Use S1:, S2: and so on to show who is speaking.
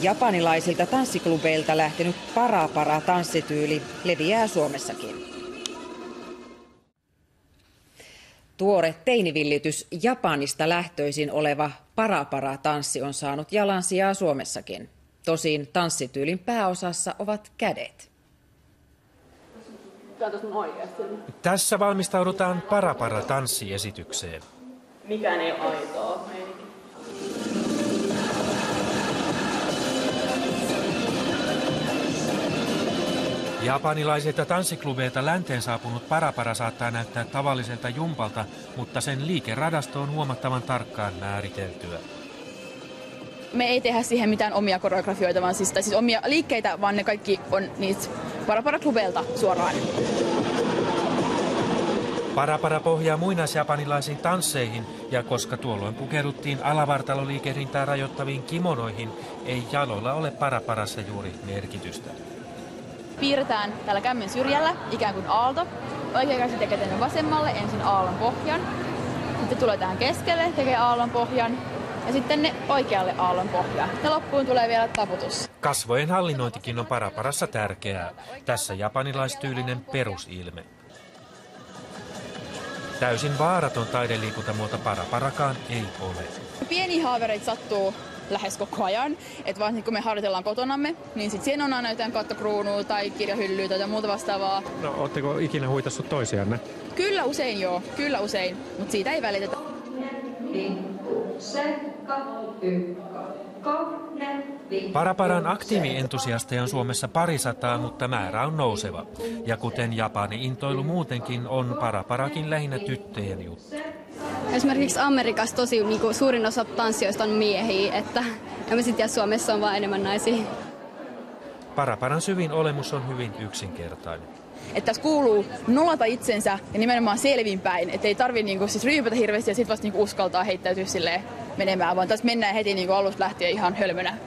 S1: Japanilaisilta tanssiklubeilta lähtenyt para-para-tanssityyli leviää Suomessakin. Tuore teinivillitys Japanista lähtöisin oleva para-para-tanssi on saanut jalansijaa Suomessakin. Tosin tanssityylin pääosassa ovat kädet.
S2: Tässä valmistaudutaan para-para-tanssiesitykseen.
S3: Mikään ei ole aitoa.
S2: Japanilaisilta tanssiklubeilta länteen saapunut para-para saattaa näyttää tavalliselta jumpalta, mutta sen liikeradasto on huomattavan tarkkaan määriteltyä.
S3: Me ei tehdä siihen mitään omia koreografioita, vaan siis omia liikkeitä, vaan ne kaikki on niitä para-para-klubeilta suoraan.
S2: Para-para pohjaa muinaisjapanilaisiin tansseihin, ja koska tuolloin pukeuduttiin alavartaloliikehdintää rajoittaviin kimonoihin, ei jaloilla ole para-parassa juuri merkitystä.
S3: Piirretään tällä kämmen syrjällä ikään kuin aalto. Oikea käsi tekee tänne vasemmalle ensin aallon pohjan. Sitten tulee tähän keskelle, tekee aallon pohjan. Ja sitten ne oikealle aallon pohjaan. Ja loppuun tulee vielä taputus.
S2: Kasvojen hallinnointikin on para-parassa tärkeää. Tässä japanilaistyylinen perusilme. Täysin vaaraton taideliikuntamuoto para-parakaan ei ole.
S3: Pieniä haavereita sattuu lähes koko ajan. Että vaan kun me harjoitellaan kotonamme, niin sitten siinä on aina jotain kattokruunua tai kirjahyllyä tai muuta vastaavaa.
S4: No, ootteko ikinä huitassut toisianne?
S3: Kyllä usein joo, kyllä usein, mutta siitä ei välitetä.
S2: Para-paran aktiivientusiasteja on Suomessa 200, mutta määrä on nouseva. Ja kuten Japani-intoilu muutenkin, on para-parakin lähinnä tyttöjen juttu.
S5: Esimerkiksi Amerikassa suurin osa tanssijoista on miehiä, että en mä sitten tiedä, Suomessa on vaan enemmän naisia.
S2: Para-paran syvin olemus on hyvin yksinkertainen.
S3: Että tässä kuuluu nollata itsensä ja nimenomaan selvinpäin, että ei tarvitse siis ryypätä hirveästi ja sitten vasta uskaltaa heittäytyä silleen menemään, vaan tässä mennään heti alusta lähtien ihan hölmönä.